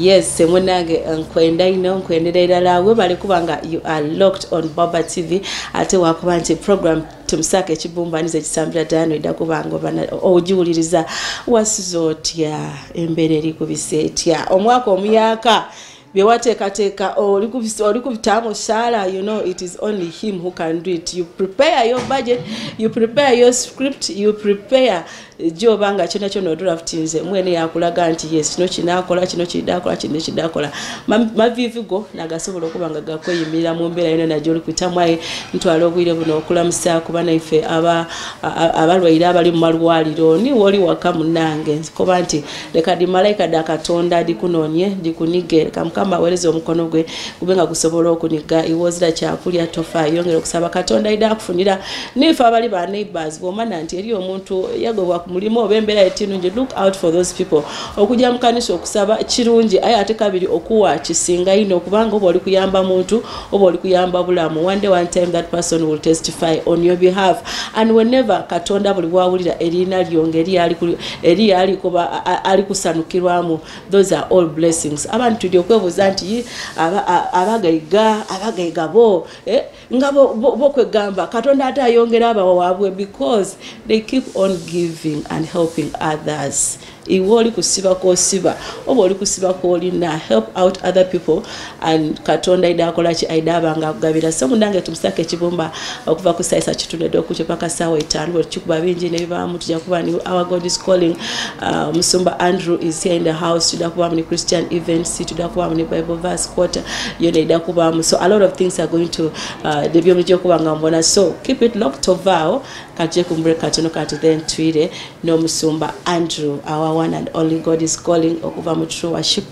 Yes, semunange nkwenda ino nkwendera irala we bali kubanga you are locked on Baba TV ate wakuba nti program tumusake kibumbanize kisambira dano idakubanga bana ojuuliriza wasizotya embere eri kubisetya omwaka omuyaka byewateekateeka oli kubitamu sala, you know it is only him who can do it. You prepare your budget, you prepare your script, you prepare jobanga kyona kyona odulaftinze mwene yakulaga nti yes kino kinakola kino kidakola kino kidakola mavivigo nagasobola okubanga gakweyimira mu mbeera yona najoli kutamwaye ntwala obwire buno okulamusa kubana ife abalwaire abali mu malwaliro ni woli waka munange kuba nti leka di malaika da Katonda dikunonye dikunige kamkama weleze omukono gwe kubenga gusobola okuniga iwozira kyakulya tofa yongera okusaba Katonda ida akufunira nifa abali ba neighbors bomana nti eri omuntu yagobwa mulimo obembera etinunje. Look out for those people okujja mukanisa okusaba kirungi aye ate kabiri okuwa kisinga ino kubanga obo oli kuyamba muntu obo oli kuyamba bulamu. One time that person will testify on your behalf, and whenever Katonda buli bwawulira erina lyongeri ali kuba ali kusanukirwamu, those are all blessings. Abantu tuli okwebuza nti abagayiga bo ngabo bokwegamba Katonda ate ayongera abawo wabwe because they keep on giving and helping others. Iwoli kusiba ko siba oboli kusiba ko lina help out other people and Katonda idakola ki aidabanga kugabira. So mundange tumusake kibumba okuva ku saisa kitunede okuche paka sawa 5 chikuba bingi ne bibamu tujja kuba ni Our God is Calling. Musumba Andrew is here in the house. Tujja kuba ni Christian events, tujja kuba ni Bible verse quarter yone idakuba. So a lot of things are going to debyo mujja kubanga mbona. So keep it locked ovao kaje kumbre katono kati then twire no Musumba Andrew, our one and only God is Calling okuva mu true worship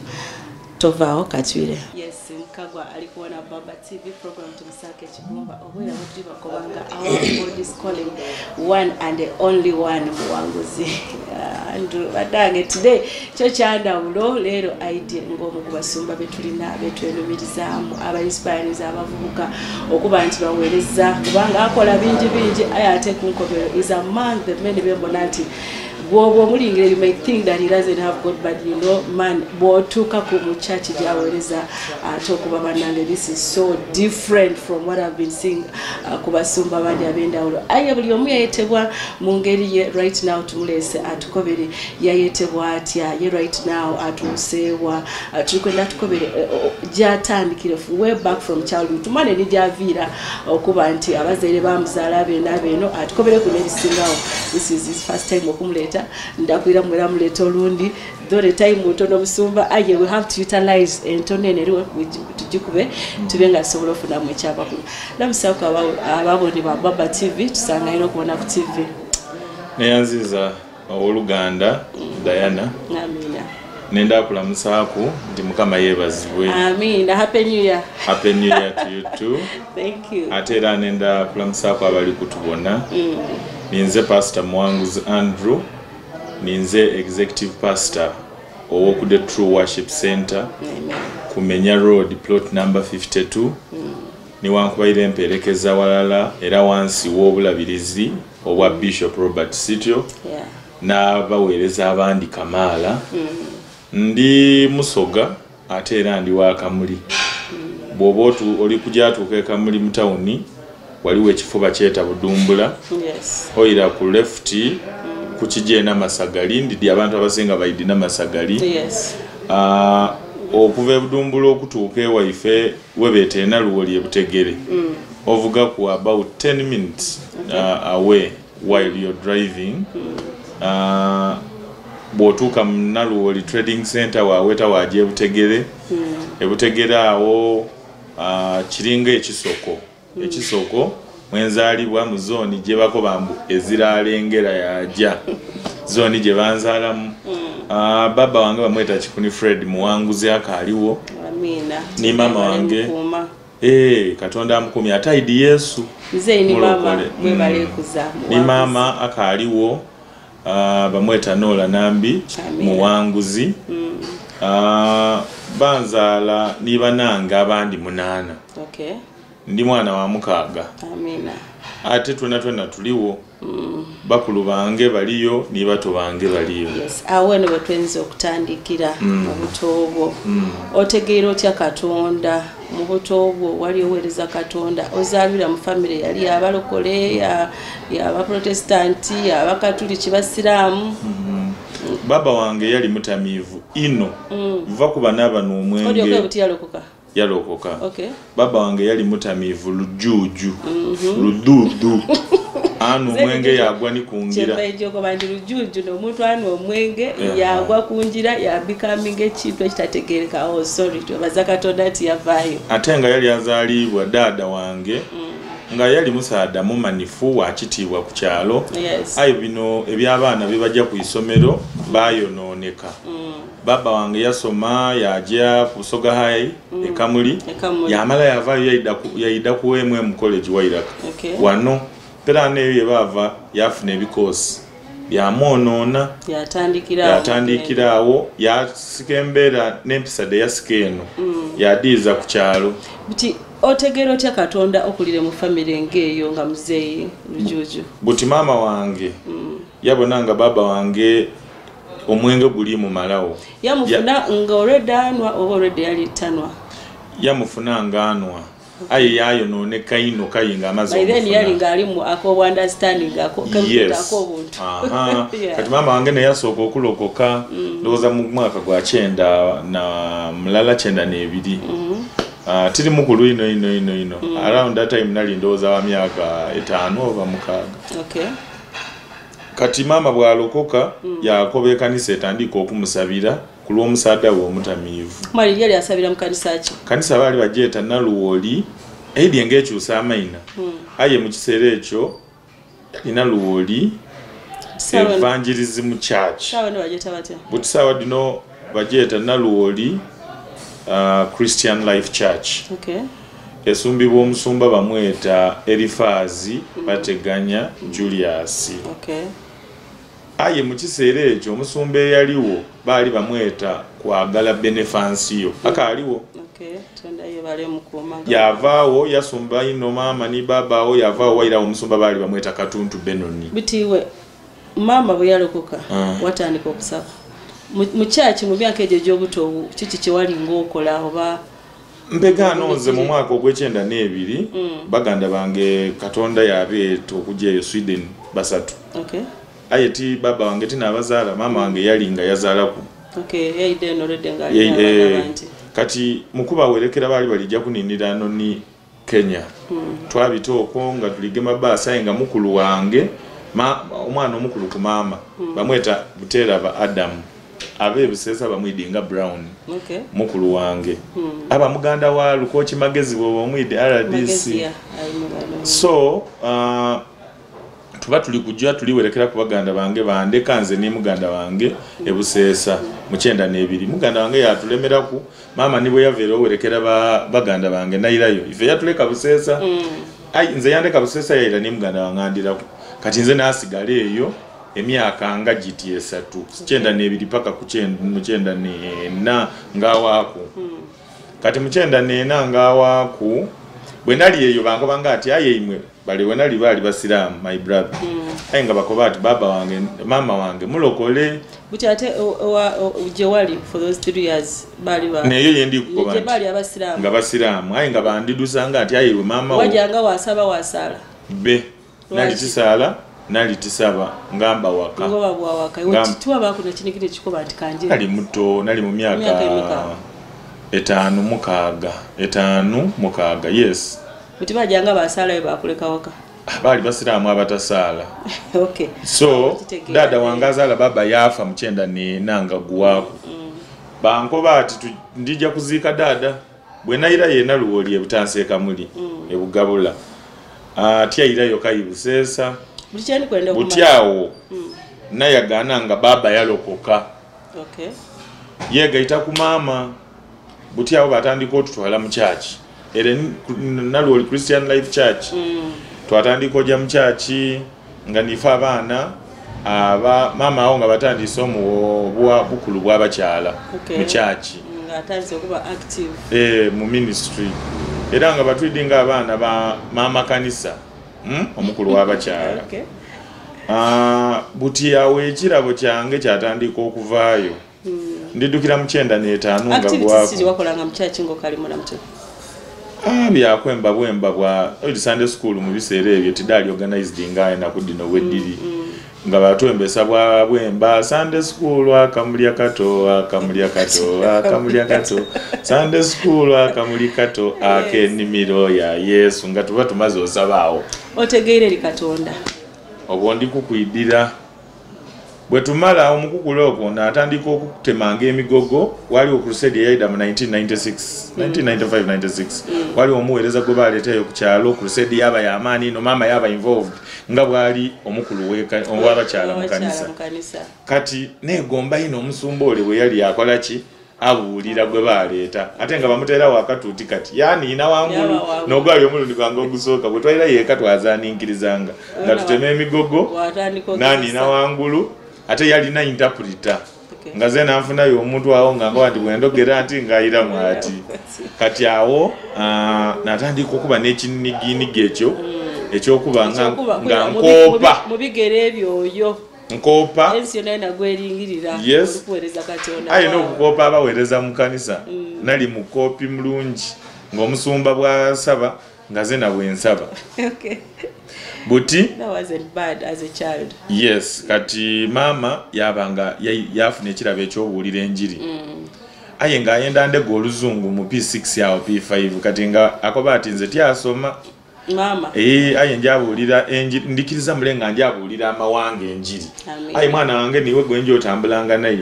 tovao katwire. Yes, Mkagwa alikuwa na Baba TV program tumusake kibumba obwera mudiba kobanga Our God is Calling, one and the only one muwanguzi Andrew badange today kyo kyanda ulo lero idea ngomu kubasumba betulina betwenumirizamu aba inspires abavubuka okuba nti bawereza kubanga akola bingi ayate kunkobero is among the many bembonanti. You may think that he doesn't have God, but you know, man, church talk about this is so different from what I've been seeing. Kubasumba bandi abenda ulo. Aya buli omu yayetebwa mungeri ye right now tumulese atukobere yayetebwa atya ye right now atusewa tukwenda tukobere jatandikire way back from childhood. Tumane ni javira okuba nti abazaire bamuzala beno atukobere kunerisingawo. This is his first time okumuleta ndakwira mwera muleta olundi dore time mutono Musumba aye we have to utilize entonene riwe tujikube tubenga sobola ofuna mu cyaba ku namusako ababoni ba Baba TV tusanga ino kubona ku TV neyanziza oluganda Diana. Amina. Nenda kulamusaku ndi mukama yebazibwe. Amina. Happy New Year. Happy New Year to you too. Thank you. Atera nenda kulamusaku abali kutubona. Ninze Pastor Mwanguzi Andrew, ninze Executive Pastor owoku the True Worship Center. Amen. Kumenya Road plot number 52. Niwankubaire emperekeza walala era wansi w'obulabirizi obwa Bishop Robert Sitio. Yeah. Na baweereza abandi Kamala. Ndi Musoga ate era ndi wa Kamuli. Bwobotu oli kujatuuka Kamuli mu tawuni waliwo ekifuba kyeta Budumbula. Yes. Oira ku left ku kijena Masagali ndi abantu abasenga bayidina Masagali. Yes. Okuva Budumbula okutuuka ewaife webete na luwoli ebutegere. Ovuga ku about 10 minutes away while you're driving. Botuka mnaluwoli trading center waweta waje ebutegere. Ebutegere awo kiringa ekisoko. Ekisoko mwenzalibwa mu zone gye bako bambu eziralengera yaja zone gye banzalamu. Baba wange bamweta Kikuni Fred Muwanguzi akaliwo. Amina. Ni mama wange Katonda amukumi ataidi Yesu. Nze ni mama mwebale kuza. Ni mama akaliwo bamweta Nola Nambi. Amina. Muwanguzi. Banzala ni bananga abandi 8. Okay. Ndi mwana wa mukaaga. Amina. ate twena tuliwo bakulu bange baliyo ni bato bange baliyo. Yes, awo ne wetwenza okutandikira mu buto obwo. Otegeera otya Katonda mu buto obwo wali oweereza Katonda ozaalira mu family yali abalokole ya abaprotestanti abakatuliki basiraamu. Baba wange yali mutamivu ino va kuba n'abano omwenge. Oli okuti yalokoka? Yalokoka. Okay. Baba wange yali mutamivu lujuju lududu anu omwenge yagwa ni kungira. Kyebajjo bandi lujuju n'omuntu anu omwenge yagwa kungira ya becoming ekintu ekitategeereka. Oh sorry twebaza Katonda ati yavaayo. Ate nga yali azaalibwa dada wange nga yali musaada mumanifu wa kitiibwa ku kyalo. Yes. Ayo bino eby'abaana bibajja ku isomero bayonooneka. Baba wange yasoma yajja ku Soga High Ekamuli yamala yavaayo yayida ku MM College Wairaka. Okay. Wano pera neyo yebava yafuna ebikoosi byamwonoona yatandikirawo yasika embeera n'empisa de yasika eno yadiiza ku kyalo. Buti otegeera otya Katonda okulire mu family ng'eyo nga muzeeyi lujuju? Buti maama wange yabona nga baba wange omwenge guli mu malawo. Yamufuna nga already anwa oba already yali tanwa? Yamufuna nga anwa. Aye yayonooneka ino kayinga amaze omufuna. By then yali nga ali mu ako understanding ako obuntu. Kati maama wange ne yasooka okulokoka ndowooza mu mwaka gwa 9 na mulala 92. Tiri mukulu ino. Around that time nali ndowooza wa myaka 5 oba 6. Okay. Kati mama bwalokoka yakoba ekanisa etandika okumusabira ku lw'omusaada we omutamiivu. Mali yali asabira mu kanisa ki? Kanisa baali bagyeta Naluwoli edi ng'ekyusa amaina. Aye mu kiseera ekyo yalina Luwoli Evangelism Church. Sawa ne bagyeta batya? Buti sawa dino bagyeta Naluwoli Christian Life Church. Okay. Esumbibwa omusumba bamweta Elifazi Bateganya Julius. Okay. Aye mu kiseera ekyo omusumba eyaliwo baali bamweta Kwagala Benefansiyo akaaliwo. Okay. Tonda ye bale mukuumanga. Yavaawo yasumba ino maama ni babaawo yavaawo wairawo omusumba baali bamweta Katuntu Benoni. Bitiwe mama bwe yalokoka watandika okusaba mu church mu myaka egyo gy'obuto kiki kyewali ng'okola oba Mbegano nze mu mwaka ogw'E92 baganda bange Katonda yabeeta okujja eyo Sweden basatu. Okay. Aye ti baba wange tinabazaala mama wange yali nga yazaalaku. Okay, yaide no redde nga kati mukuba werekera baali balijja kuninira noni Kenya. Twabitooko nga tuligema baasa nga mukulu wange omwana omukulu ku maama bamweta Butera ba Adam. Abe Busesa bamwidinga Brown. Okay. Mukulu wange. Aba muganda wa Lukochi Magezi bo bamwide RDC. So tuba tuli kujja tuliwerekera ku baganda bange bande kanze ni muganda wange Ebusesa mu 92. Muganda wange yatulemeraku mama nibo yaveera owerekera baganda bange nairayo. Ife yatuleka Busesa. Nze yandeka Busesa yaira ni muganda wange andiraku. Kati nze nasigala eyo emyaka nga giti 3 92 paka ku 94 ngawaku. Kati mu 94 ngawaku bwe nali eyo bangoba ngati aye imwe bali wenali bali basiramu my brother. Aye nga bakoba ati baba wange mama wange mulokole. Buti ate je wali for those 3 years bali ba neyo yendi kukoba je bali abasiramu nga basiramu aye nga bandidusa ngati aye mama wajanga wasaba wasala be nali tisala nali tisaba ngamba waka ngoba bwa waka wetitwa bakuna kinikire kikoba ati kanje nali muto nali mu myaka 5 mukaaga yes. Buti bajanga basala we bakuleka waka bali basiramu abatasala. Okay. So dada wangazaala baba yafa mu 94 nga guwako. Bankoba ati ndija kuziika dada bwe naira yena Luwoli Ebutansi Ekamuli Ebugabula. Tyayirayo Kayi Busesa. Butyani kwenda kumanya. Butyawo nayagana nga baba yalokoka. Okay. Yegaita ku mama. Butyawo batandika otutwala mu church. Era Naluwoli Christian Life Church. Twatandika ojja mu church nga nifa abaana mama awo nga batandise omuwa bukulu bw'abakyala mu church. Ngatanze okuba active. Mu ministry. Era nga batwidinga abaana ba mama kanisa omukulu w'abakyala buti yawe ekirabo kyange kyatandika okuvaayo ndiddukira mu 95 nga gwako byakwemba bwemba bwa Sunday school mu biseera ebyo tidali organized nga enaku dino weddiri nga batwembesa bwa bwemba Sunday school akamulya kato akamulya kato akamulya kato Sunday school akamulya kato ak'ennimiro ya Yesu nga tuba tumaze osabaawo otegeere eri Katonda obwo ndi kukuyiddira bwe tumala omukukulu ogwo n'atandika okutemanga emigogo waliwo crusade eyayida mu 1995-96 waliwo omuweereza gwe baleetayo ku kyalo crusade yaba y'amaanyi no maama yaba involved nga bwali omukulu w'abakyala mu kanisa kati negomba ino omusumba ole bwe yali akola ki abuulira gwe baleeta ate nga bamuteerawo akatuuti kati yaaniina wangulu n'ogwali omulundi gwange ogusooka bwe twalira yeeka twazaninkirizanga nga tutema emigogo naaniina wangulu ate yalina interpreter nga ze nanfunayo omuntu awo nga ngo ati bwendogera nti ngayira mwati kati awo natandika okuba n'ekiniginiga ekyo ekyokuba nga nkoopa mu bigere ebyoyo nkoopa ensi yonna nagweringirira okuweereza Katonda ayina okukoopa abaweereza mu kanisa nali mukoopi mulungi ng'omusumba bw'asaba nga ze nabwe nsaba buti that wasn't bad as a child. Yes, kati mama yabanga yafuna ekirabo ekyobuulira enjiri aye nga ayenda ndege oluzungu mu P6 yawo P5 kati nga akoba ati nze tyasoma mama aye njabuulira enjiri ndikiriza mulenga njabuulira amawanga enjiri aye mwana wange niwe gwenje otambulanga naye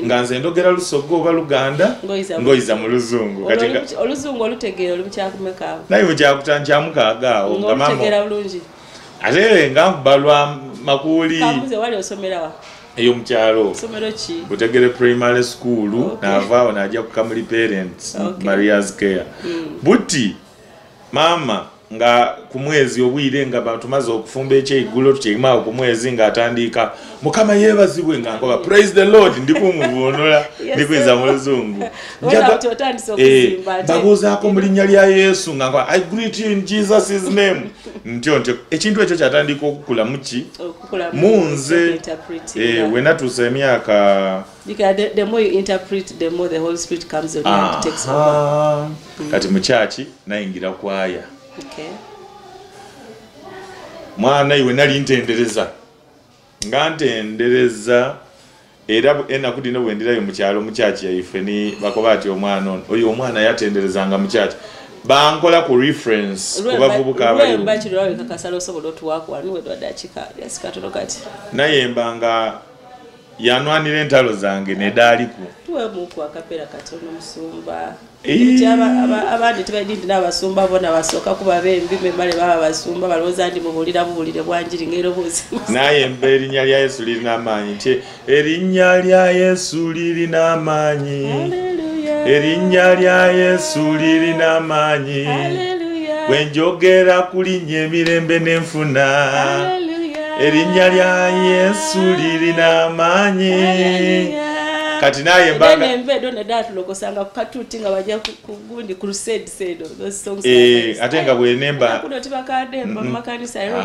nga nze ndogera Lusoga oba Luganda ngoyiza mu luzungu kati oluzungu olutegeera olubukyakumeka naye bukyakutankyamukaagaawo nga mama olutegeera bulungi ate nga balwa makuuli kambuze wali osomerawa eyo mukyalo somero ki Butegere primary school n'avaawo n'ajja ku Kamuli Parents Maria's Care buti mama nga ku mwezi obwire nga batumaze okufumba ekyeiggulo tukyeimawo ku mwezi nga atandika mukama yeebazibwe nga nkoba praise the Lord ndikumuvuunula ndikuyinza mu luzungu babuuzaako mu linnya lya Yesu nga nkoba I greet you in Jesus' name ntyo ekintu ekyo kyatandika okukula muki munze wenatuusa emyaka the more you interpret the more the Holy Spirit comes on you and takes over kati mu kyaki nayingira kwaya okay mwana iwe nali ntendereza nga ntendereza era enaku dino bwendirayo mu kyalo mu kyaki yaife ni bakoba ati omwana ono oyo omwana yatenderezanga mu kyaki bankola ku reference kubavubuka abali mbakirwa kakasalo osobola otuwako anuwe dwadakika yasikatono kati nayembanga yanwanira entalo zange nedaliku tuwe muku akapera katono musumba abandi tebadindi n'abasumba bona basooka kuba bembi memale baba basumba balowooza ndi mubulira bubulire bwanjiri ngero buzi naye mbe erinnya lya Yesu lirina amaanyi nti erinnya lya Yesu lirina amaanyi erinnya lya Yesu lirina amaanyi bwenjogera kulinnya emirembe n'enfuna erinnya lya Yesu lirina amaanyi kati naye mbaga embedo ne datu lokosanga katuti nga bajja kugundi crusade said those songs ate nga bwenemba kuno tibakade makanisa yo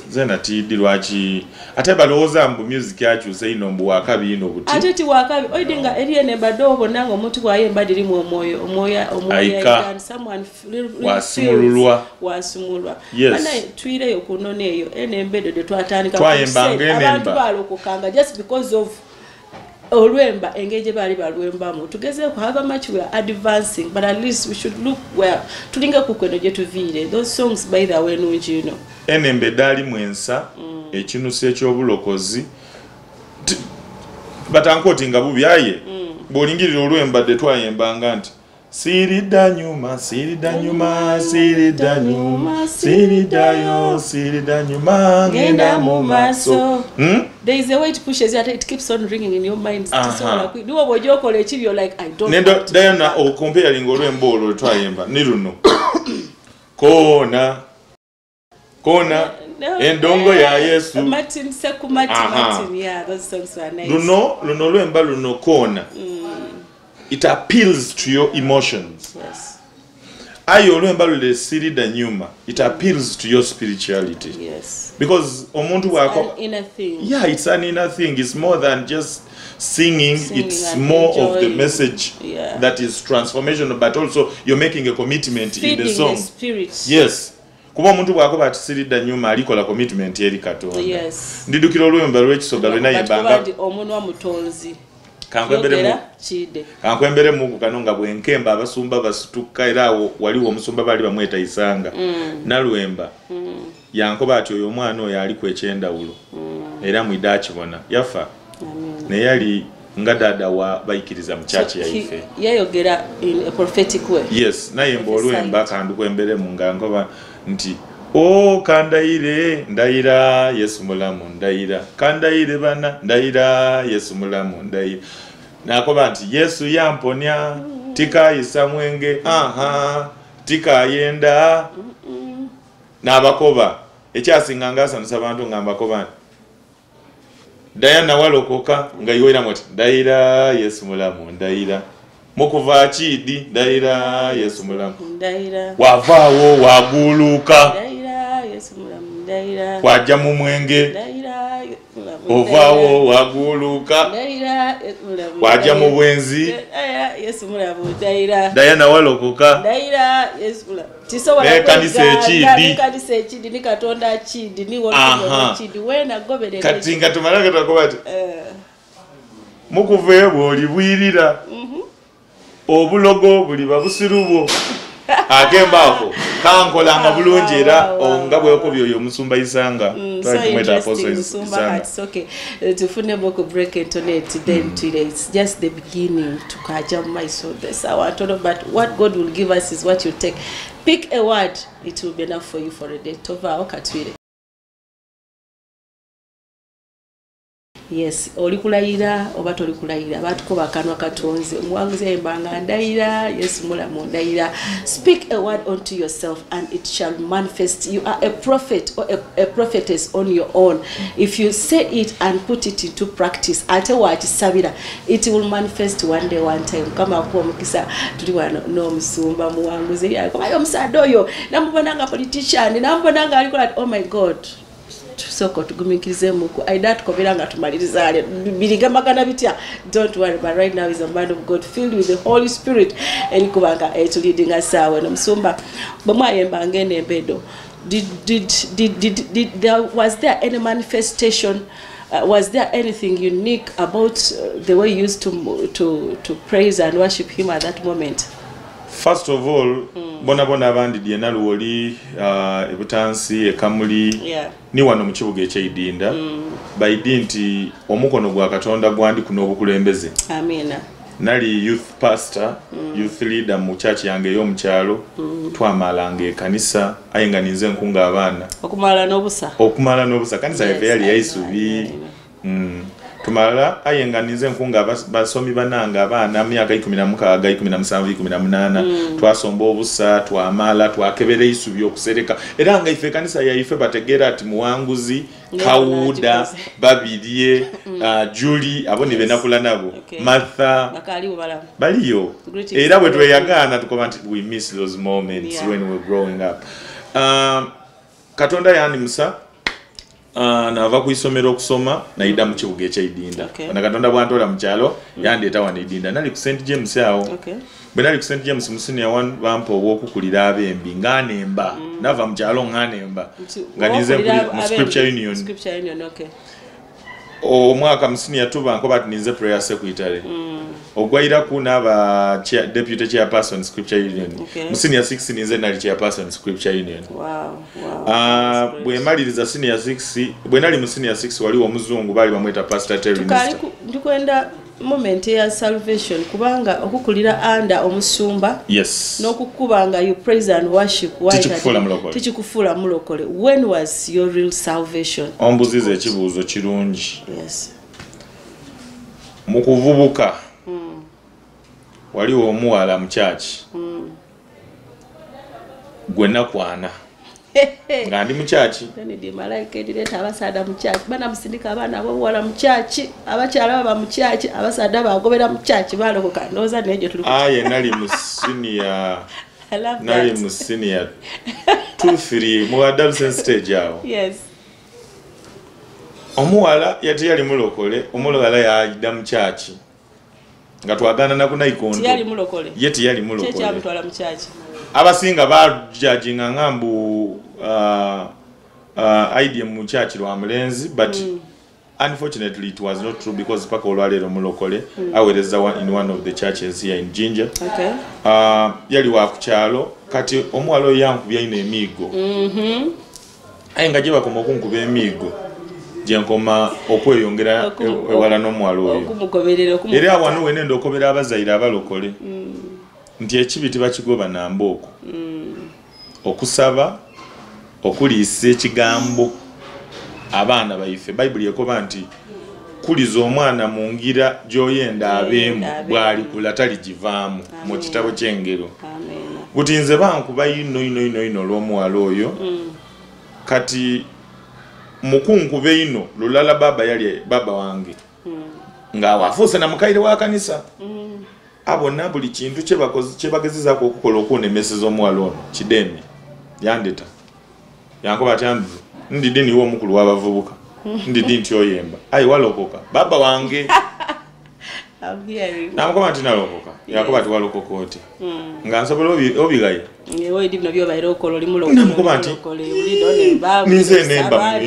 zena tidi lwachi ate balowooza mbu music yakyusa ino mbu wakabi ino buti ate ti wakabi oidinga eriene badobo nango omuntu kwaye mbadiri mu omoya and someone wasumulwa ana twire yo kunoneyo ene embedo de twatandika abantu balokokanga just because of olwemba engage bali balwembamu tugeze ku have much we are advancing but at least we should look well tulinga ku kweno je tuvire those songs by the way nungi you know enembe dali mwensa ekinuse ekyobulokozi batankotinga bubyaye bolingirira olwemba de twayembanga nti sirida nyuma sirida nyuma sirida nyuma sirida nyuma ngenda mu maso there is a way to push it keeps on ringing in your mind so like do obojokola ekibyo like I don't nendo dayana o comparing olwembo olwo twayemba ni luno kona endongo ya Yesu Martin Sekumati Martin yeah those songs were nice luno lwemba luno kona it appeals to your emotions. Yes. ayo olwemba lule sirida nyuma, it appeals to your spirituality. Yes. Because omuntu wako, an inner thing. Yeah, it's an inner thing. It's more than just singing it's more enjoying. Of the message that is transformational, but also you're making a commitment feeding in the song. The spirit. Yes. Kuba omuntu bwako batisirida nyuma alikola commitment eri Katonda. Yes. Ndidukira olwemba lw'ekisoga lwe naye banga. Omunwa mutonzi. Kankwembere mu kanonga bwenkemba abasumba basituka era waliwo omusumba bali bamweta Isanga. Nalwemba. Yankoba ati oyo omwana oyo ali kw'ekyendawulo. Era mwidaki bona. Yafa. Ne yali nga dada wa bayikiriza mu church ya ife. Yayogera in a prophetic way. Yes, naye mbolwemba kandu kwembere mu ngankoba nti o kandaire ndaira Yesu mulamu ndaira kandaire bana ndaira Yesu mulamu ndaira nakoba nti Yesu yamponya tika isamwenge tika yenda nabakoba ekyasinga sanisa abantu ngambakoba Diana walokoka nga yoira moti ndaira Yesu mulamu ndaira mukuva chidi ndaira Yesu mulamu ndaira wavaawo waguluka ndaira Yesu mulamu ndaira kwaja mu mwenge ndaira ovaawo waguluka ndaira Yesu mulamu kwaja mu bwenzi ndaira Yesu mulamu ndaira Diana walokoka ndaira Yesu mulamu tisobola kanisa ekidi ni Katonda kidi ni wona kidi wena goberera kati nga tumalanga takobati mukuve bwoli bwirira obulogo buli babusirubo akembako kankolanga bulungi era nga bweko byoyo musumba Isanga twakimweta apostle Isanga. It's okay tufune boko break internet then today it's just the beginning to kaja maiso this our total, but what God will give us is what you take. Pick a word, it will be enough for you for a day. Tova okatwire. Yes, olikulayira oba tolikulayira batukoba kanwa katonze muwanguze embanga ndaira Yesu mulamu ndaira. Speak a word unto yourself and it shall manifest. You are a prophet or a prophetess on your own. If you say it and put it into practice, ate wakisabira, it will manifest one day one time. Kama kwa mukisa tuli wano no musumba muwanguze yako ayo musado yo namubonanga politician namubonanga alikola oh my God. Soko tugumikirize muku aidatu kobiranga tumaliriza ale biliga magana bitya. Don't worry, but right now is a man of God filled with the Holy Spirit and kubanga leading us awe no musumba bamwayemba ngene embedo. Was there any manifestation? Was there anything unique about the way you used to praise and worship him at that moment? First of all, bona abandi diena luwoli ebutansi ekamuli ni wano mu kibuga eky'Idinda baidi nti omukono gwa Katonda gwandi kuno obukulembeze. Amina. Nali youth pastor, youth leader mu church yange yo mukyalo twamalanga ekanisa ayenganize nkunga abaana okumala n'obusa kanisa yave yali yaisubi tumala ayenganize nkunga basomi bananga abaana myaka 16 17 18 twasomba obusa twamala twakebera isubi okusereka era nga ife kanisa ya ife bategera ati muwanguzi Kawuda Babirie Julie abo nibe nakula nabo Martha baliyo era bwe tweyagana tukoba nti we miss those moments when we were growing up. Katonda yani musa nava kuisomero okusoma naida mu kibuga eky'Idinda. Ona Katonda bwantola mu kyalo yandeeta wano Idinda nali ku St James awo. Bwe nali ku St James musiniya one bampa obwokukulira abembi nganemba nava mu kyalo nganemba nga nize mu Scripture Union. Omwaka musiniya tuba nkoba ati nize prayer secretary. Ogwaira kuna ba deputy chairperson Scripture Union. Musiniya 6 nize nali chairperson Scripture Union. Bwe maliriza senior 6 bwe nali mu senior 6 wali omuzungu bali bamweta pastor Terry Minister. Ndikwenda moment ya salvation kubanga okukulira anda omusumba yes n'okukubanga you praise and worship tichikufula mulokole. When was your real salvation? Ombuzize ekibuuzo kirungi. Yes. Mukuvubuka waliwo omuwala mu church gwena kwana ngandi mu church ndi malaika edireta abasada mu church bana musindika abana abo wala mu church abakyala baba mu church abasada bagobera mu church balokoka ndoza nejo tuli nali mu senior I love nali that. mu senior 2-3 mu adolescent stage awo. Yes. Omuwala yati yali mulokole, omulowala yayida mu church. Nga twagana na ku Naikonto. Tiyali mulokole. Yeti yali mulokole. Checha mutwala mu church. Abasinga ba judging ngambu idea mu church lwa mulenzi, but unfortunately it was not true because paka olwalero mulokole awereza in one of the churches here in Jinja. Okay. Yali wa kuchalo kati omwalo yankubya ine emigo. Ayenga je bakoma okunkuba emigo. Jenkoma okweyongera ewala n'omwalo oyo. Okumugoberera era awano wene ndokobera abazaire abalokole. Nti ekibiti bakigoba na mboko. Okusaba okuliisa ekigambo abaana baife Bible yekoba nti kuliza omwana mu ngira gy'oyenda abeemu bw'ali kula taligivaamu mu kitabo ky'engero. Butinze bankuba ino olw'omuwala oyo kati mukunkube ino lulala baba yali baba wange nga wafuuse na mukaire wa kanisa abona buli kintu kyebagezezaako okukola okunemeseza omuwala ono kidemi yandeta yankoba atyambi ndidi niwo omukulu w'abavubuka ndidi nti oyemba ayi walokoka baba wange namukoba nti nalokoka yakoba ti walokoka oti nga nsobola obigaya namukoba nti ninze nemba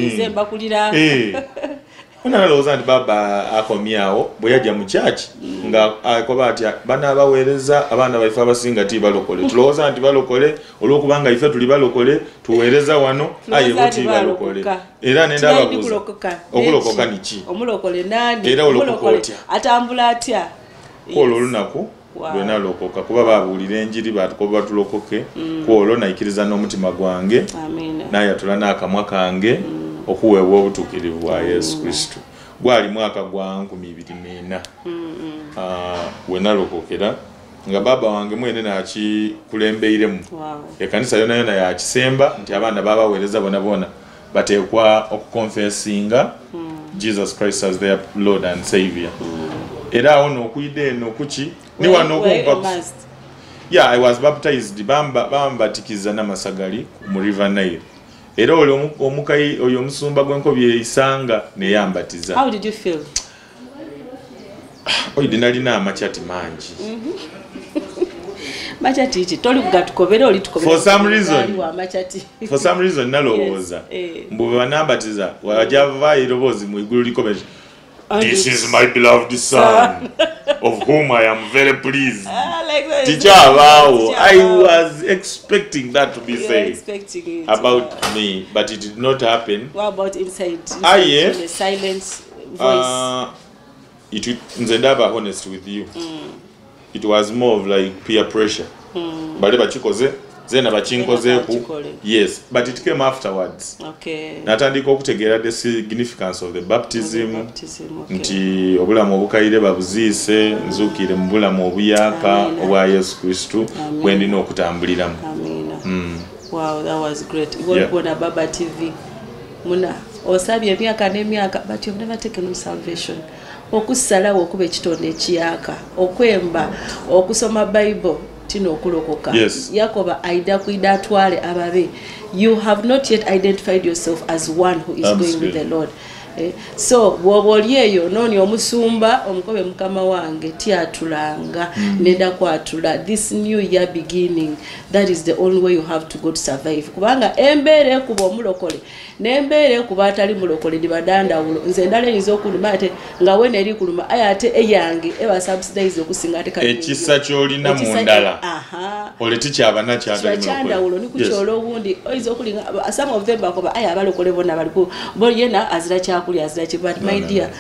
nalowooza nti baba akomyawo bwe yajja mu church nga akoba ati bana abaweereza abaana baife abasinga ti balokole tulowooza nti balokole olw'okubanga ife tuli balokole tuweereza wano aye bo ti balokole era nenda ababuuza okulokoka niki omulokole nani era olokoka otya atambula atya kwolwo olunaku lwena lokoka kuba babuulira enjiri batukoba tulokoke kwolwo naikiriza n'omutima gwange nayatula n'akamwa kange okuweebwa obutuukirivu bwa Yesu Kristo. Gwali mwaka gwa 2004 wenalokokera nga baba wange mwene nakikulembeiremu. Ekanisa yona yona yakisemba nti abaana babaweereza bona bateekwa okukonfessinga Jesus Christ as their Lord and Savior. Era awo n'okuyida eno kuki ni wano okumpa. Yeah, I was baptized bambatikiza n'amasagali mu River Nile. Era omukai oyo omusumba gwenkobi eisanga neyambatiza. How did you feel? Oyi nalina amachati mangi. Machati ki toli kugatukobera oli tukobera. For some reason nalowooza. Mbu banambatiza wajava irobozi mu igulu likobera. This is my beloved son of whom I am very pleased. Teacher, wow, I was expecting that to be said about me, but it did not happen. What about inside? Yeah. The silent voice. Nzendaba honest with you. It was more of like peer pressure. But bachikoze zena bachinkozeku. Yes, but it came afterwards. Okay. Natandika okutegeera the significance of the baptism. Nti obulamu obukaire babuziise nzuukire mu bulamu obuyaka obwa Yesu Kristo bwe ndina okutambuliramu. Wow, that was great. Wona Baba TV. Muna osabye emyaka n'emyaka but you've never taken on salvation. Okusalawo okuba ekitonde ekiyaka, okwemba, okusoma Bible. Yes. Yakoba aida kuida atwale ababe. You have not yet identified yourself as one who is going with the Lord. So bw'olyeyo noni omusumba omukobe mukama wange tiatulanga nenda kwatula this new year beginning. That is the only way you have to go to survive. Kubanga embere kuba omulokole nembere kuba atali mulokole dibadanda ulo nze ndale nizo kuluma ate nga wene eri kuluma ayate eyange eba subsidize okusinga ate kali ekisa kyolina mu ndala oleti kyabana kyatali mulokole ulo nikukyolo obundi oizo kulinga some of them bakoba aya abalokole bonna baliku bo yena azira kyakuli azira but my dear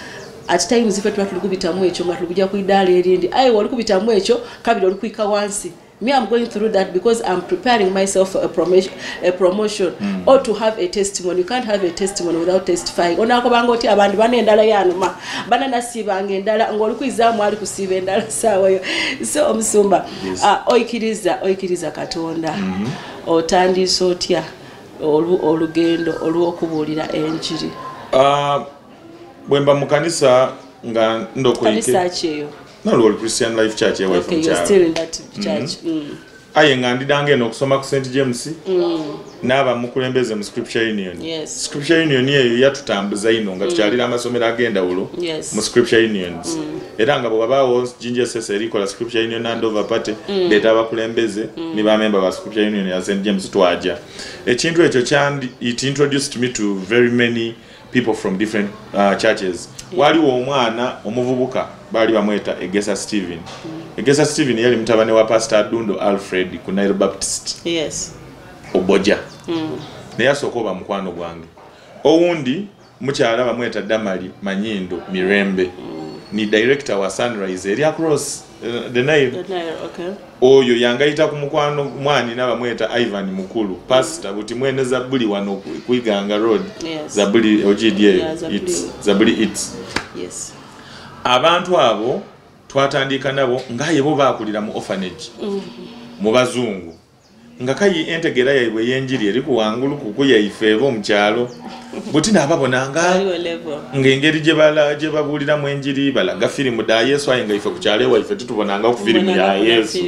at times ife twatulukubitamu ekyo nga tulukujja kuidala erindi ayi wali kubitamu ekyo kabiri oli kuika wansi. Me, I'm going through that because I'm preparing myself for a promotion or to have a testimony. You can't have a testimony without testifying. Onako bangoti abantu banendala yanuma banana sibanga endala ngoli kwizamu ali kusiba endala sawa. So omusumba oikiriza Katonda otandise otya olugendo olw'okubuulira enjiri. Bwemba mu kanisa nga ndokoyike. Kanisa kyeyo. No, Lord Christian Life Church away from you're still in that church. aye nga ndidanga eno okusoma ku St James n'aba mukulembeze mu Scripture Union. Scripture Union eyo yatutambuza ino nga tukyalira amasomero ag'endawulo mu Scripture Unions. Era nga bwe wabaawo Jinja Sese erikola Scripture Union handover party leeta abakulembeze ne bamemba ba Scripture Union ya St James twaja. Ekintu ekyo it introduced me to very many people from different churches. Waliwo omwana omuvubuka bali bamweta Egesa Stephen. Egesa Stephen yali mutabane wa Pastor Adundo Alfred ku Nile Baptist. Oboja. Naye asooka mukwano gwange. Owundi mukyala bamweta Damali Manyindo Mirembe. Ni director wa Sunrise eri across the Nile. Oyo yangayita ku mukwano mwani n'abamweta Ivan Mukulu. Pastor buti mwene Zabuli wano kuiganga road. Zabuli OGDA. Zabuli it's. Abantu abo twatandika nabo ngaye bo bakulira mu orphanage mu bazungu nga kayi entegera yaibwe yenjiri eri kuwangulu kukuya ifevo mu kyalo buti nababonanga ngengeri gye babulira mu enjiri balaga filimu da Yesu ayenga ife ku kyalo ife tutubonanga ku filimu ya Yesu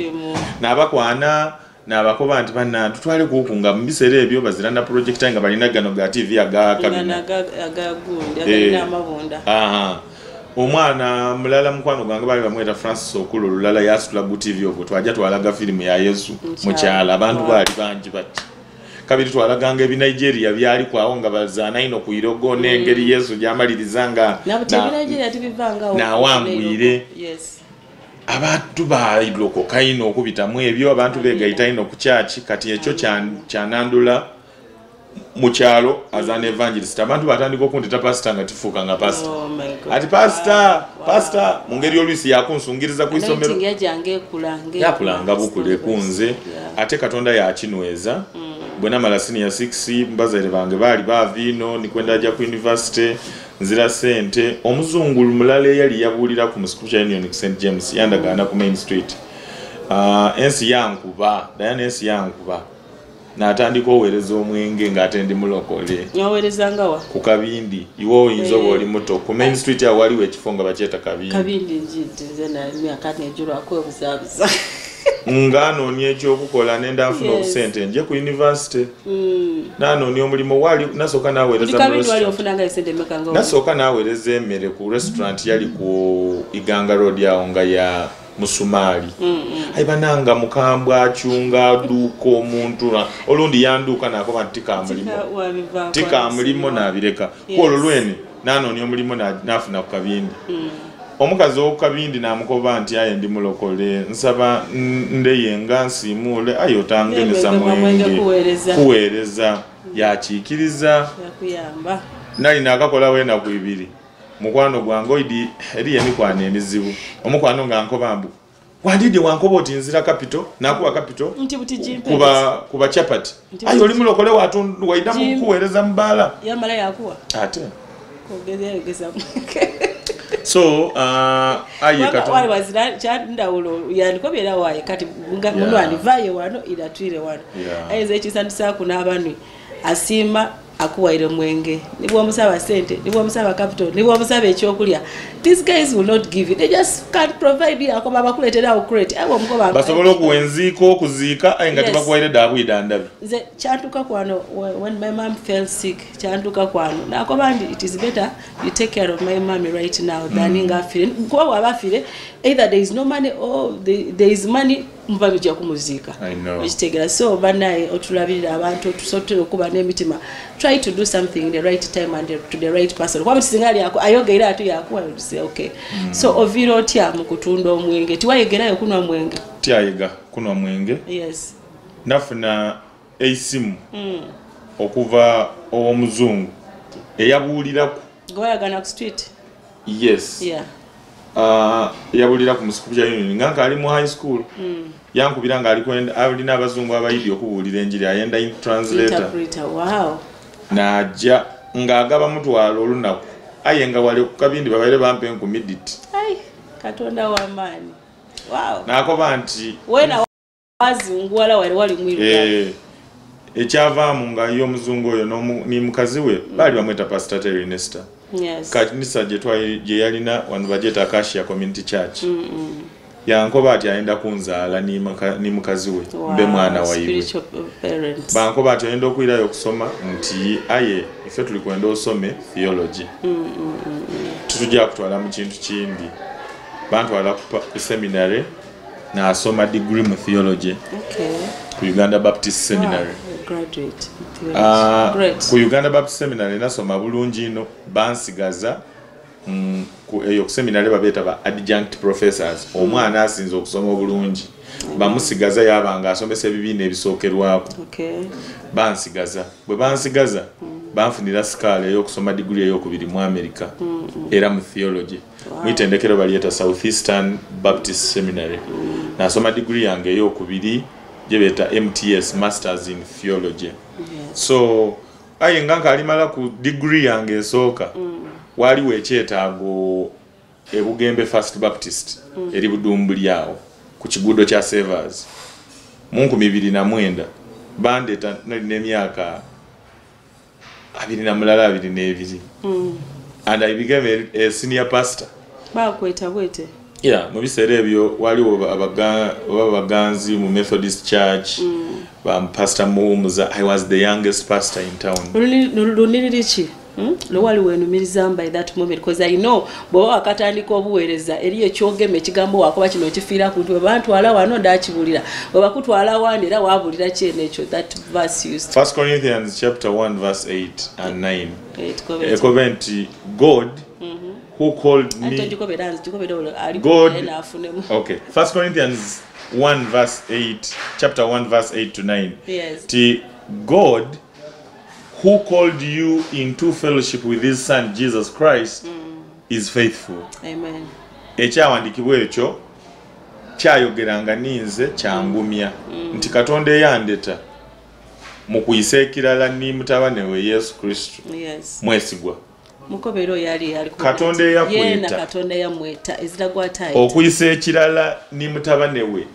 nabakwana nabakoba nti banna tutwale kukunga mu biseera ebyo bazirana project nga balina gano ga TV aga kabina aga amabunda omwana mulala mukwano gwange bali bamweta Francis Okulu lulala yasitula ku TV ogwo twaja twalaga filimu ya Yesu mukyala abantu bali bangi bati kabiri twalaganga ebi Nigeria byali kwawo nga bazana ino ku Irogo n'engeri Yesu gyamalirizanga na wangwire abantu baidloko kaino okubitamu ebyo abantu begayita ino ku church kati ekyo kyanandula mukyalo as an evangelist abantu batandika okundita pastor nga tifuuka nga pastor ati pastor mungeri oluisi yakunsungiriza ku isomero yakulanga bukule kunze ate Katonda yakinweza bwena malasini ya 6 mbazaire bange bali bavino nikwenda aja ku university nzira sente omuzungulu mulale yali yabulira ku Scripture Union ku St James yandagana ku Main Street ensi yankuba Diana ensi yankuba natandika owereza omwenge ng'atendi mulokole nyawereza ngawa ku Kabindi iwo oyinza oli muto ku Main Street ya waliwo ekifo nga bakyeta Kabindi njite na myaka nejuru akwebuzabuza ngano ekyokukola nenda nfuna obusente nje ku university nano omulimu wali nasoka nawereza nasoka nawereza emmere ku restaurant yali ku Iganga Road yawo nga ya Musumali aibananga mukambwa achunga duko omuntu olundi yanduka nakoba tika mulimo nabireka kwolo lwene nano omulimo nafuna ku Kabindi omukazi wo Kabindi namukoba nti aye ndi mulokole nsaba ndeyenga nsimule ayotangeneza mwenge kuwereza yakikiriza yakuyamba nali nakakola wena ku ibiri mukwano gwange oidi eri emikwano emizibu omukwano nga nkobambu wandide wankoba oti nzira capital nakuwa capital kuba chapati ayo oli mulokole watu waida mukuwereza mbala yamala yakuwa ate kogeza so aye Katonda wali wazira chandawulo yalikobera waye kati mundu andivaye wano idatwire wano ayeze ekisandisa kuna abantu asima akuwaire mwenge nibwo musaba sente nibwo musaba capital nibwo musaba ekyokulya these guys will not give it, they just can't provide you akoba bakuletera okurate abo mkoba basobola okuwenziko kuzika ayinga tebakuwaire dabwidandabi nze chantuka kwano when my mom fell sick chantuka kwano nakoba ndi it is better you take care of my mommy right now than ingafire kuba wabafire either there is no money or there is money mvabijja kumuzika ekitegera so banaye otulabirira abantu otusotera okuba n'emitima try to do something in the right time and to the right person kwa mtisingali yako ayogeira atu yakuwa you say okay so oviro otya mukutunda omwenge tiwayegerayo kunwa mwenge tyayega kunwa mwenge yes nafuna eisimu okuva omuzungu eyabulira goyagana ku street yes yabulira ku Scripture Union nganga ali mu high school yankubira nga ali kwenda alina abazungu abayidi okubulira enjiri ayenda interpreter wow naja ngagaba mutwalo olunaku ayenga wali ku Kabindi babaire bampe ku midit ai Katonda wa mani wow nakoba nti wena wazungu wala wali mwiru ekyava mu nga yo muzungu oyo ni mukazi we bali bamweta Pastor Terry Yes. Kanisa je yalina wanu bajeta Acacia Community Church. yankoba ati ayenda kunzaala ni mukazi we mbe mwana waiwe bankoba ati ayenda okwirayo okusoma nti aye ife tuli kwenda osome theology tutujja kutwala mu kintu kindi bantwala ku seminary n'asoma degree mu theology ku Uganda Baptist Seminary. Graduate ku Uganda Baptist Seminary nasoma bulungi ino bansigaza ku eyo seminary babeta ba adjunct professors omwana asinze okusoma obulungi bamusigaza yabanga asomesa ebibiina ebisookerwako bansigaza bwe bansigaza banfunira skala ey'okusoma degree ey'okubiri mu America era mu theology mwitendekero baliyeta Southeastern Baptist Seminary nasoma degree yange ey'okubiri jebeta MTS Masters in Theology. So aye nga nkalimala ku degree yange esooka waliwo ekyetaago ebugembe First Baptist eri Budumbuli awo ku kiguudo kya Savers mu 2009 bandeta n'emyaka 22 and I became a senior pastor. Bakweta bwete. Yeah, mu biseera ebyo waliwo abaganzi mu Methodist Church Pastor Muumuza. I was the youngest pastor in town. Luniririchi lo wali wenumiriza by that moment because I know bo akatandika obuweereza eri ekyogeme ekigambo wakoba kino kifiira kuntu abantu ala wano ndakibulira bwe bakutwala wani era wabulira kyene ekyo that verse used 1 Corinthians chapter 1 verse 8 and 9 Covenant God who called me God. Okay, 1 Corinthians 1 verse 8 chapter 1 verse 8 to 9. Yes. God who called you into fellowship with his son Jesus Christ is faithful. Amen. Ekyawandikibwa ekyo kyayogeranga ninze kyangumya nti Katonda yandeta mu kuyisa ekirala ni mutabane we Yesu Kristo. Yes. Mwesigwa. Mukobero yali Katonda yakweta Katonda yamweta eziragwataye okuyisa ekirala ni mutabane we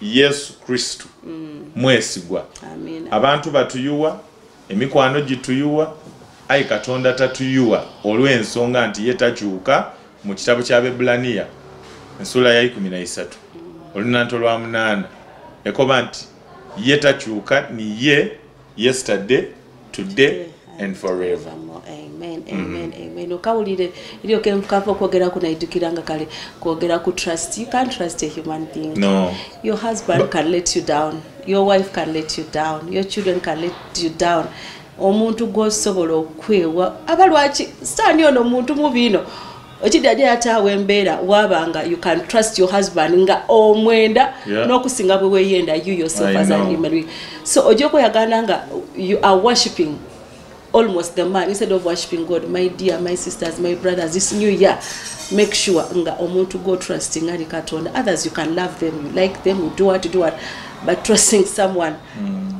Yesu Kristo mwesigwa. Amen. Abantu batuyuwa emikwano gituyuwa ayi Katonda tatuyuwa olw'ensonga nti ye takyuka mu kitabo ky'Abebbulaniya ensula ya 13 olunanto lwa 8 ekoba nti ye takyuka ni ye yesterday today and forever. Amen, amen, amen. Okawulire iri okemukava kwogera kunaidukiranga kale kwogera ku trust. You can't trust a human being. No. Your husband can let you down. Your wife can let you down. Your children can let you down. Omuntu gwosobola okwewa abalwaki stani ono omuntu mubino ekidade atawe embeera wabanga you can trust your husband nga omwenda n'okusinga bwe weyenda you yourself as an human being. So ojoko yagananga you are worshiping almost the man instead of worshiping God. My dear, my sisters, my brothers, this new year make sure nga omuntu go trusting ali Katonda. Others you can love them, you like them, you do what, but trusting someone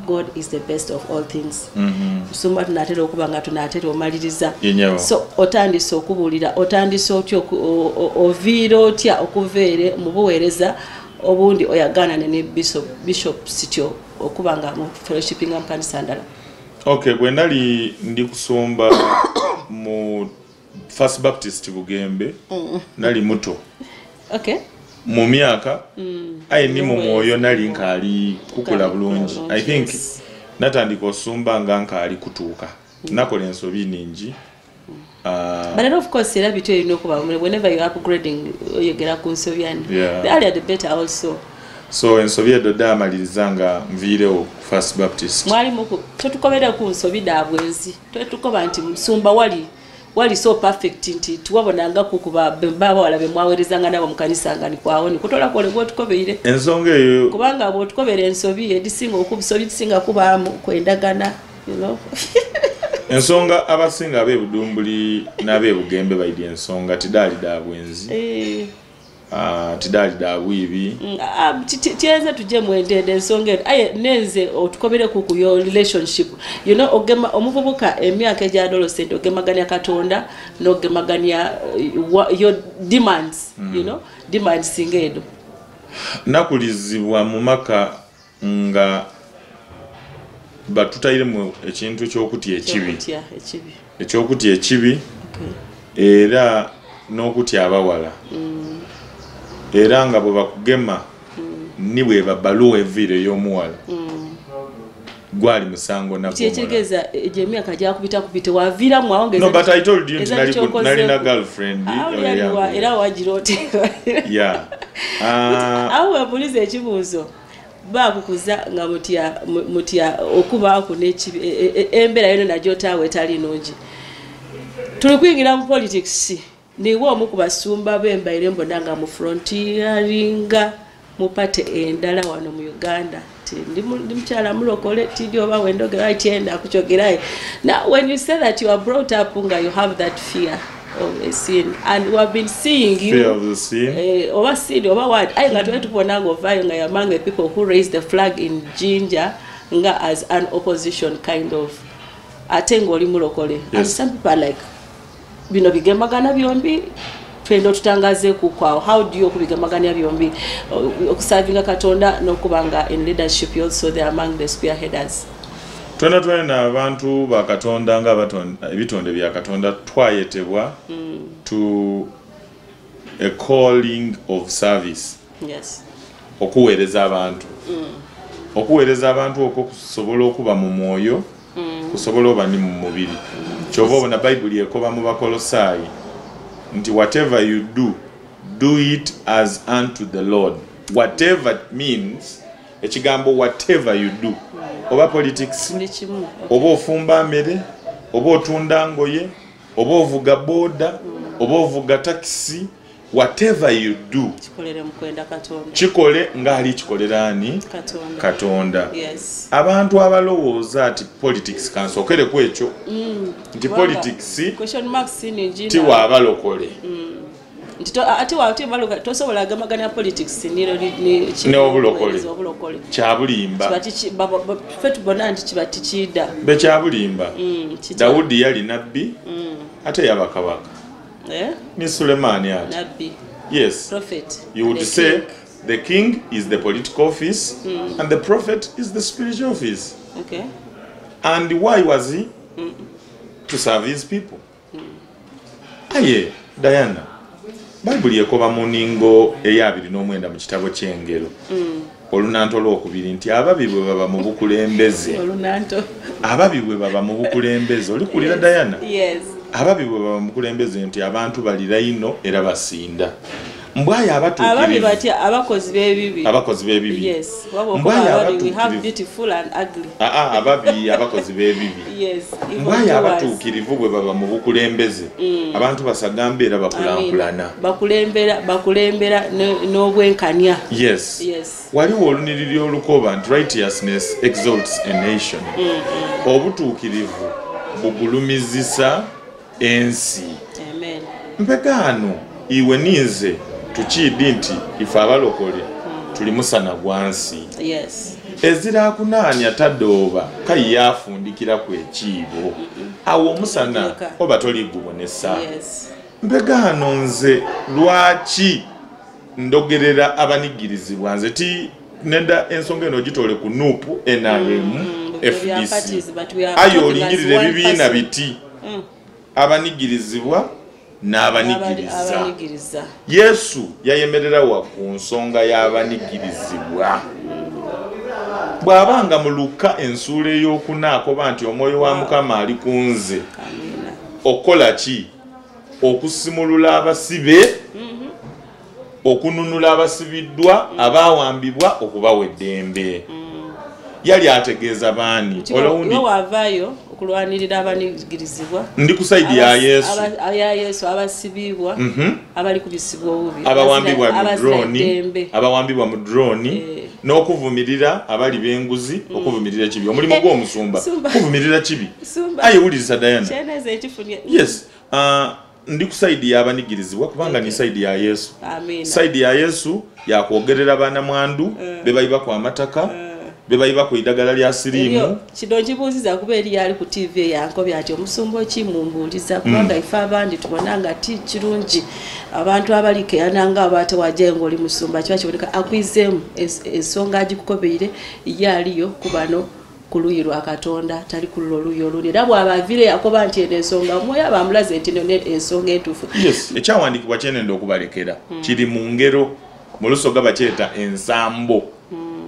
God is the best of all things. Sumba tunatera okuba nga tunatera omaliriza. So otandise okubulira otandise otyo oviira otya okuveere mu buweereza obundi oyagana ne bishop sityo okuba nga mu fellowshiping mu kanisa ndala. Okay, gwe nali ndi kusomba mu First Baptist Bugembe nali muto. Okay. Mu myaka ayi ni mu mwoyo nali nkali kukula bulungi. I think natandika osumba nga nkali kutuuka nakola ensobi ningi. But of course era bito you know kuba whenever you are upgrading you get a kunsobi and the earlier the better also. So ensobi edoda amalirizanga mvirewo First Baptist. Mwali muko tutukobera ku nsobi dabwenzi. Tutukoba nti musumba wali so perfect nti tuwabonanga kukuba baba wala bemwawerezanga nabo mukanisa ngani kwawo ni kutola kole go tukobeire. Ensonga eyo kubanga abo tukobera ensobi edisinga okubisobi disinga kuba kwendagana you know. Ensonga abasinga abebudumbuli n'abebugembe bayidi ensonga tidali dabwenzi. Tidali dabwibi. Tienza tuje mwendende ensonga aye nenze otukobere ku your relationship. You know ogema omuvubuka emyaka eja adolescent ogemaganya Katonda no gemaganya your demands, you know, demands singedo. Nakulizibwa mu maka nga batutayire mu ekintu ky'okutya ekibi. Ekyokutya ekibi. Era n'okutya abawala. era nga bwe bakugema ni bwe babaluwa evviiro ey'omuwala gwali musango na kyekigeza emyaka gyakubita waviiramu awo no but I told you nalina girlfriend era wagirote awo webuliza ekibuuzo bakukuza nga mutya okubaako embeera yona nagyotaawe etali nungi tuli kuyingira mu politics niwe omu ku basumba b'embaire mbona nga mu frontieringa mu pate endala wano mu Uganda ndi mukyala mulokole tijjo oba wendogera itienda kuchogeraye. Now when you say that you are brought up nga you have that fear of a sin and we have been seeing you fear of the sin over sin over what I nga tubona ngo vayo nga among the people who raised the flag in Jinja nga as an opposition kind of atengo oli mulokole. Yes. And some people are like bino bigemagana byombi twendo tutangaze kukwao. How do you kubigemagana byombi okusavinga Katonda nokubanga in leadership you also they among the spearheaders? Twena abantu ba Katonda nga ebitonde bya Katonda twayetebwa to a calling of service. Yes. Okuweereza abantu. Okuweereza abantu okusobola okuba mu mwoyo kusobola oba ni mu mubiri. Kyova na Bible yekoba mu Bakolosaayi nti whatever you do it as unto the Lord. Whatever it means ekigambo whatever you do oba politics oba ofumba mmere oba otunda ngoye oba ovuga boda oba ovuga taxi whatever you do chikole ngali chikolerani Katonda. Yes. Abantu abalowooza ati politics kansokere kwekyo nti politics question marks ni njina tiwa abalokole ati wati baloga tosobola gamagana politics ni obulokole kyabulimba kibati fetu bonanti kibati kida be kyabulimba Daudi yali nabbi ate yabakabaka ni Sulemani ati nabbi yes prophet you would say king. The king is the political office and the prophet is the spiritual office. Okay. And why was he? To serve his people. Aye Diana Bible yekoba muningo eyabiri n'omwenda mu kitabo ky'engero olunanto lwokubiri nti ababibwe baba mu bukulembeze olunanto ababibwe baba mu bukulembeze olikulira Diana. Yes. Ababibwe baba mu bukulembeze nti abantu balira ino era basinda mbwaya abakozi b'ebibi yes mbwaya we have beautiful and ugly abakozi b'ebibi yes mbwaya abatuukirivu bwe baba mu bukulembeze abantu basagambe era bakulembera n'obwenkanya. Yes. Waliwo oluniriri olukoba nti righteousness exalts a nation. Obutuukirivu bugulumizisa ensi. Amen. Mpegano iwe nize tukidi nti ife abalokole tuli musana gwansi. Yes. Ezira kunaanya tadooba kayi yafundikira ku ekiibo awo omusana oba toligubonesa. Yes. Mpegano nze lwaki ndogerera abanigirizibwa nze ti nenda ensonga eno gitole ku nupu NRM FDC ayo olingirire ebibiina biti abanigirizibwa n'abanigiriza. Yesu yayemerera wa ku nsonga y'abanigirizibwa bw'abanga mu Luka ensuula ey'okunaako nti omwoyo wa Mukama ali ku nze okola ki okusimulula abasibe okununula abasibiddwa abawambibwa okubawa eddembe. Yali ategeeza baani olowundi wavaayo okulwanirira abanigirizibwa ndi ku side ya Yesu abasibibwa abali kubisibwa obubi abawambibwa mu drone n'okuvumirira abali benguzi okuvumirira kibi omulimu gw'omusumba kuvumirira kibi aye wuliriza Diana. Yes. Ndi ku side y'abanigirizibwa kubanga ni side ya Yesu. Amen. Side ya Yesu yakwogerera bana mwandu bebayiba kwa mataka bebayiba ku idagala lya sirimu kino kibuuziza kuba eri yali ku TV yanko byati omusumba kimumbuuliza kubanga ife abandi tubona nga ti kirungi abantu abalikeyananga abaate wajengo oli musumba kiba kiboneka akwizeemu ensonga agikukobeire yaliyo kubano kuluyi lwa Katonda tali kullo luyo oluli era bw'abavire yakoba nti ensonga mwoyo abamulaze nti ensonga entuufu. Yes. Ekyawandikibwa kyenendo okubalekera kiri mu ngero mu lusoga bakyeta ensambo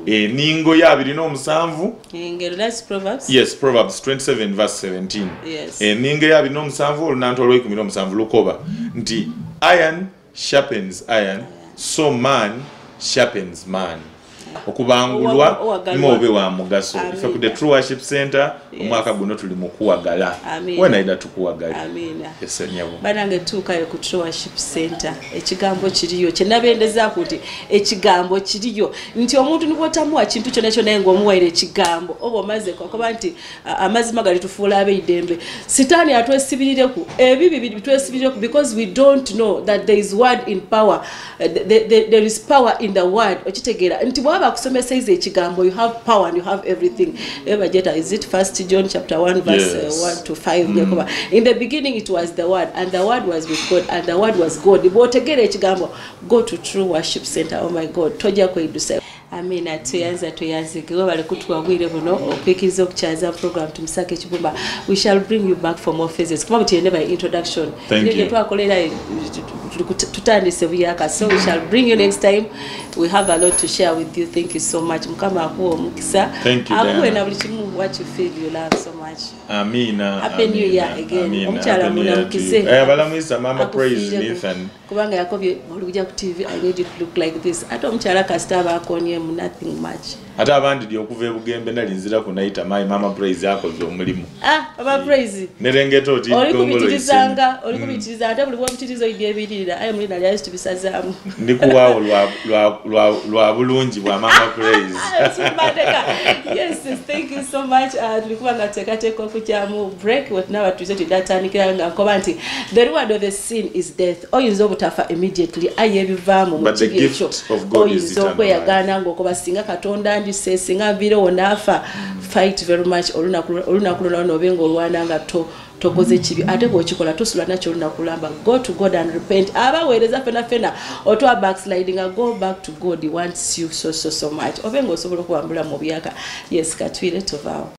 eningo ya 27 engero that's Proverbs. Yes, Proverbs 27 verse 17. Yes. Eningo ya 27 olunanto olwo 17 lukoba nti iron sharpens iron, so man sharpens man. Okubangulwa mobe wa mugaso. Ife ku the True Worship Center omwaka guno tuli mu kuwagala. Wena ida tukuwagala. Amina. Esenyabo. Banange tukayo ku True Worship Center. Ekigambo kiriyo kyenabendeza kuti ekigambo kiriyo nti omuntu nibotamuwa kintu kyona kyona ngo omuwaire ekigambo obo maze kwakoba nti amazima gali tufuula abeidembe. Sitani atwesibirire ku ebibi bitwesibirire ku because we don't know that there is word in power. There is power in the word. Okitegera nti kusomesa ize ekigambo you have power and you have everything. Eva jeta, is it 1 John chapter 1 verse 1 to 5. In the beginning it was the word and the word was with God and the word was God. Botegere ekigambo, go to True Worship Center. Oh my God, toja kwedusa. Amina tuyanze gwe bale kutwagwire buno okwikiriza okukyaza program tumusake kibumba. We shall bring you back for more phases. Kuma butende by introduction. Thank twakolera tutandise buyaka, so we shall bring you next time. We have a lot to share with you. Thank you so much. Mukama akuwa omukisa. Thank you. Akuwe na buli kimu what you feel you love so much. Amina. Happy New Year again. Omukyala munamukize. Balamwisa Mama Praise Nathan. Kubanga yakobye olujja ku TV, I need it to look like this. Ate omukyala kasita bakonye nothing much. Ate abandi dio okuva ebugembe nalinzira kunaita my Mama Praise akoze omulimu. Mama Praise. Nerengeto oti gongolo isanga. Oli kubitiriza ate buli bw'obitirizo ibyebiririra. Aye mulina lyali tubisazamu. Ndikuwawo lwa bulungi bwa Mama Praise. Yes, thank you so much. Tulikuwa ngatekateko kujyamu break with now tuze tudatandikira nga nkoba nti the reward of the sin is death. Oyinza obutafa immediately aye bivaamu mu kibyo of God is eternal. Oyagana ngokuba singa Katonda ndise singa vile onafa fight very much olunaku lona obenga olwana nga tokoze kibi ate bw'okikola tosula nakyo olunakulamba. Go to God and repent. Abaweereza fena otwa backsliding, go back to God. He wants you so much. Obenga osobola okuwambula mu byaka. Yes, katwire tovaawo.